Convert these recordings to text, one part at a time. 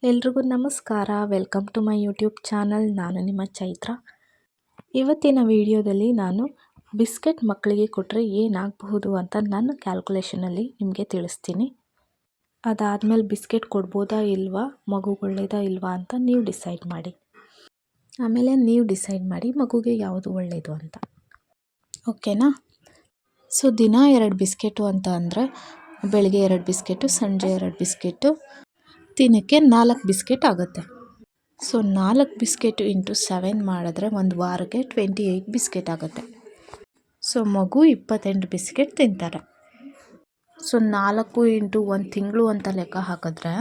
ಎಲ್ರಿಗೂ ನಮಸ್ಕಾರ. Welcome to my YouTube channel. ನಾನು ನಿಮ್ಮ ಚೈತ್ರ. ಇವತ್ತಿನ ವಿಡಿಯೋದಲ್ಲಿ ನಾನು ಬಿಸ್ಕೆಟ್ ಮಕ್ಕಳಿಗೆ ಕೊಟ್ಟರೆ ಏನಾಗಬಹುದು ಅಂತ ನನ್ನ ಕ್ಯಾಲ್ಕುಲೇಷನಲ್ಲಿ ನಿಮಗೆ ತಿಳಿಸ್ತೀನಿ. ಅದಾದಮೇಲೆ ಬಿಸ್ಕೆಟ್ ಕೊಡ್ಬೋದಾ ಇಲ್ವಾ, ಮಗುಗೆ ಒಳ್ಳೆಯದಾ ಇಲ್ವಾ ಅಂತ ನೀವು ಡಿಸೈಡ್ ಮಾಡಿ. ಆಮೇಲೆ ನೀವು ಡಿಸೈಡ್ ಮಾಡಿ ಮಗುಗೆ ಯಾವುದು ಒಳ್ಳೆಯದು ಅಂತ. ಓಕೆನಾ? ಸೊ ದಿನ 2 ಬಿಸ್ಕೆಟು ಅಂತ ಅಂದರೆ ಬೆಳಗ್ಗೆ 2 ಬಿಸ್ಕೆಟು, ಸಂಜೆ 2 ಬಿಸ್ಕೆಟು, ದಿನಕ್ಕೆ 4 ಬಿಸ್ಕೆಟ್ ಆಗುತ್ತೆ. ಸೊ 4 ಬಿಸ್ಕೆಟು ಇಂಟು 7 ಮಾಡಿದ್ರೆ ಒಂದು ವಾರಕ್ಕೆ 28 ಬಿಸ್ಕೆಟ್ ಆಗುತ್ತೆ. ಸೊ ಮಗು 28 ಬಿಸ್ಕೆಟ್ ತಿಂತಾರೆ. ಸೊ 4 ಇಂಟು 1 ತಿಂಗಳು ಅಂತ ಲೆಕ್ಕ ಹಾಕಿದ್ರೆ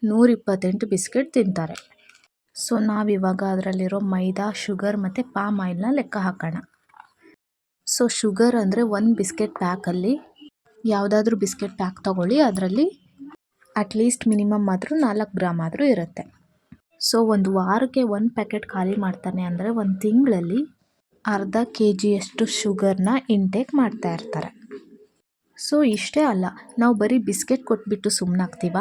128 ಬಿಸ್ಕೆಟ್ ತಿಂತಾರೆ. ಸೊ ನಾವಿವಾಗ ಅದರಲ್ಲಿರೋ ಮೈದಾ, ಶುಗರ್ ಮತ್ತು ಪಾಮ್ ಆಯಿಲ್ನ ಲೆಕ್ಕ ಹಾಕೋಣ. ಸೊ ಶುಗರ್ ಅಂದರೆ 1 ಬಿಸ್ಕೆಟ್ ಪ್ಯಾಕಲ್ಲಿ ಯಾವುದಾದ್ರೂ ಬಿಸ್ಕೆಟ್ ಪ್ಯಾಕ್ ತೊಗೊಳ್ಳಿ, ಅದರಲ್ಲಿ ಅಟ್ಲೀಸ್ಟ್ ಮಿನಿಮಮ್ ಆದರೂ 4 ಗ್ರಾಮ್ ಆದರೂ ಇರುತ್ತೆ. ಸೊ ಒಂದು ವಾರಕ್ಕೆ 1 ಪ್ಯಾಕೆಟ್ ಖಾಲಿ ಮಾಡ್ತಾನೆ ಅಂದರೆ ಒಂದು ತಿಂಗಳಲ್ಲಿ ಅರ್ಧ kgಯಷ್ಟು ಶುಗರ್ನ ಇಂಟೇಕ್ ಮಾಡ್ತಾ ಇರ್ತಾರೆ. ಸೊ ಇಷ್ಟೇ ಅಲ್ಲ, ನಾವು ಬರೀ ಬಿಸ್ಕೆಟ್ ಕೊಟ್ಬಿಟ್ಟು ಸುಮ್ಮನಾಗ್ತೀವ?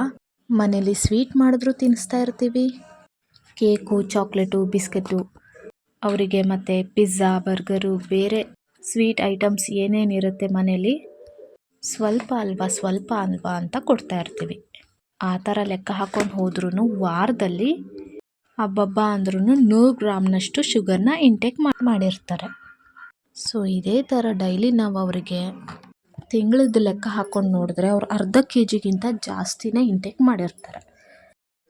ಮನೇಲಿ ಸ್ವೀಟ್ ಮಾಡಿದ್ರೂ ತಿನ್ನಿಸ್ತಾ ಇರ್ತೀವಿ. ಕೇಕು, ಚಾಕ್ಲೇಟು, ಬಿಸ್ಕೆಟು ಅವರಿಗೆ, ಮತ್ತು ಪಿಜ್ಜಾ, ಬರ್ಗರು, ಬೇರೆ ಸ್ವೀಟ್ ಐಟಮ್ಸ್ ಏನೇನಿರುತ್ತೆ ಮನೇಲಿ ಸ್ವಲ್ಪ ಅಲ್ವಾ ಅಂತ ಕೊಡ್ತಾ ಇರ್ತೀವಿ. ಆ ಥರ ಲೆಕ್ಕ ಹಾಕ್ಕೊಂಡು ಹೋದ್ರೂ ವಾರದಲ್ಲಿ ಹಬ್ಬ ಅಂದ್ರೂ 100 ಗ್ರಾಮ್ನಷ್ಟು ಶುಗರ್ನ ಇಂಟೇಕ್ ಮಾಡಿರ್ತಾರೆ. ಸೊ ಇದೇ ಥರ ಡೈಲಿ ನಾವು ಅವರಿಗೆ ತಿಂಗಳದ್ದು ಲೆಕ್ಕ ಹಾಕ್ಕೊಂಡು ನೋಡಿದ್ರೆ ಅವ್ರು ಅರ್ಧ kgಗಿಂತ ಜಾಸ್ತಿನೇ ಇಂಟೇಕ್ ಮಾಡಿರ್ತಾರೆ.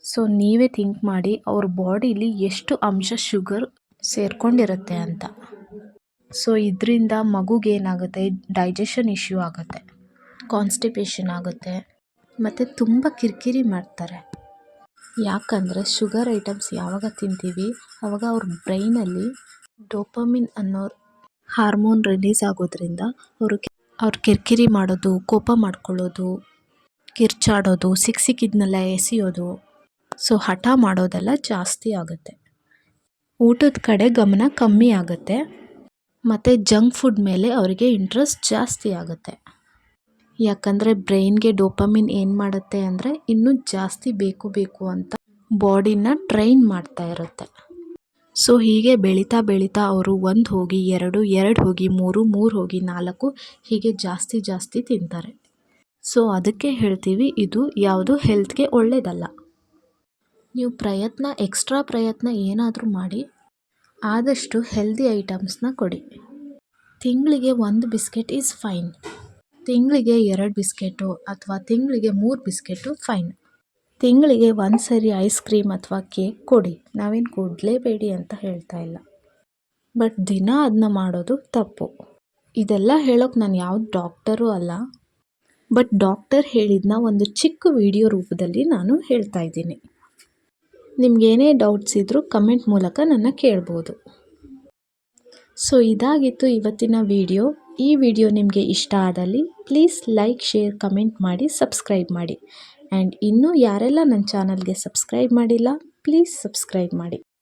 ಸೊ ನೀವೇ ಥಿಂಕ್ ಮಾಡಿ ಅವ್ರ ಬಾಡೀಲಿ ಎಷ್ಟು ಅಂಶ ಶುಗರ್ ಸೇರ್ಕೊಂಡಿರುತ್ತೆ ಅಂತ. ಸೊ ಇದರಿಂದ ಮಗುಗೇನಾಗುತ್ತೆ, ಡೈಜೆಷನ್ ಇಶ್ಯೂ ಆಗುತ್ತೆ, ಕಾನ್ಸ್ಟಿಪೇಷನ್ ಆಗುತ್ತೆ, ಮತ್ತು ತುಂಬ ಕಿರಿಕಿರಿ ಮಾಡ್ತಾರೆ. ಯಾಕಂದರೆ ಶುಗರ್ ಐಟಮ್ಸ್ ಯಾವಾಗ ತಿಂತೀವಿ ಆವಾಗ ಅವ್ರ ಬ್ರೈನಲ್ಲಿ ಡೋಪಮಿನ್ ಅನ್ನೋ ಹಾರ್ಮೋನ್ ರಿಲೀಸ್ ಆಗೋದ್ರಿಂದ ಅವ್ರು ಕಿರಿಕಿರಿ ಮಾಡೋದು, ಕೋಪ ಮಾಡ್ಕೊಳ್ಳೋದು, ಕಿರ್ಚಾಡೋದು, ಸಿಕ್ಕಿದ್ನೆಲ್ಲ ಎಸೆಯೋದು, ಸೊ ಹಠ ಮಾಡೋದೆಲ್ಲ ಜಾಸ್ತಿ ಆಗುತ್ತೆ. ಊಟದ ಕಡೆ ಗಮನ ಕಮ್ಮಿ ಆಗುತ್ತೆ, ಮತ್ತು ಜಂಕ್ ಫುಡ್ ಮೇಲೆ ಅವರಿಗೆ ಇಂಟ್ರೆಸ್ಟ್ ಜಾಸ್ತಿ ಆಗುತ್ತೆ. ಯಾಕಂದರೆ ಬ್ರೈನ್ಗೆ ಡೋಪಮಿನ್ ಏನು ಮಾಡುತ್ತೆ ಅಂದರೆ ಇನ್ನೂ ಜಾಸ್ತಿ ಬೇಕು ಅಂತ ಬಾಡಿನ ಟ್ರೈನ್ ಮಾಡ್ತಾ ಇರುತ್ತೆ. ಸೊ ಹೀಗೆ ಬೆಳೀತಾ ಅವರು 1 ಹೋಗಿ 2, 2 ಹೋಗಿ 3, 3 ಹೋಗಿ 4 ಹೀಗೆ ಜಾಸ್ತಿ ತಿಂತಾರೆ. ಸೊ ಅದಕ್ಕೆ ಹೇಳ್ತೀವಿ ಇದು ಯಾವುದು ಹೆಲ್ತ್ಗೆ ಒಳ್ಳೆಯದಲ್ಲ. ನೀವು ಎಕ್ಸ್ಟ್ರಾ ಪ್ರಯತ್ನ ಏನಾದರೂ ಮಾಡಿ ಆದಷ್ಟು ಹೆಲ್ದಿ ಐಟಮ್ಸ್ನ ಕೊಡಿ. ತಿಂಗಳಿಗೆ 1 ಬಿಸ್ಕೆಟ್ ಈಸ್ ಫೈನ್, ತಿಂಗಳಿಗೆ 2 ಬಿಸ್ಕೆಟು ಅಥವಾ ತಿಂಗಳಿಗೆ 3 ಬಿಸ್ಕೆಟು ಫೈನ್. ತಿಂಗಳಿಗೆ 1 ಸರಿ ಐಸ್ ಕ್ರೀಮ್ ಅಥವಾ ಕೇಕ್ ಕೊಡಿ, ನಾವೇನು ಕೊಡಲೇಬೇಡಿ ಅಂತ ಹೇಳ್ತಾ ಇಲ್ಲ. ಬಟ್ ದಿನ ಅದನ್ನ ಮಾಡೋದು ತಪ್ಪು. ಇದೆಲ್ಲ ಹೇಳೋಕೆ ನಾನು ಯಾವ್ದು ಡಾಕ್ಟರು ಅಲ್ಲ, ಬಟ್ ಡಾಕ್ಟರ್ ಹೇಳಿದ್ನ ಒಂದು ಚಿಕ್ಕ ವಿಡಿಯೋ ರೂಪದಲ್ಲಿ ನಾನು ಹೇಳ್ತಾ ಇದ್ದೀನಿ. ನಿಮಗೇನೇ ಡೌಟ್ಸ್ ಇದ್ದರೂ ಕಮೆಂಟ್ ಮೂಲಕ ನನ್ನ ಕೇಳ್ಬೋದು. ಸೊ ಇದಾಗಿತ್ತು ಇವತ್ತಿನ ವಿಡಿಯೋ. ಈ ವಿಡಿಯೋ ನಿಮಗೆ ಇಷ್ಟ ಆದಲ್ಲಿ ಪ್ಲೀಸ್ ಲೈಕ್, ಶೇರ್, ಕಮೆಂಟ್ ಮಾಡಿ, ಸಬ್ಸ್ಕ್ರೈಬ್ ಮಾಡಿ. ಆ್ಯಂಡ್ ಇನ್ನೂ ಯಾರೆಲ್ಲ ನನ್ನ ಚಾನಲ್ಗೆ ಸಬ್ಸ್ಕ್ರೈಬ್ ಮಾಡಿಲ್ಲ ಪ್ಲೀಸ್ ಸಬ್ಸ್ಕ್ರೈಬ್ ಮಾಡಿ.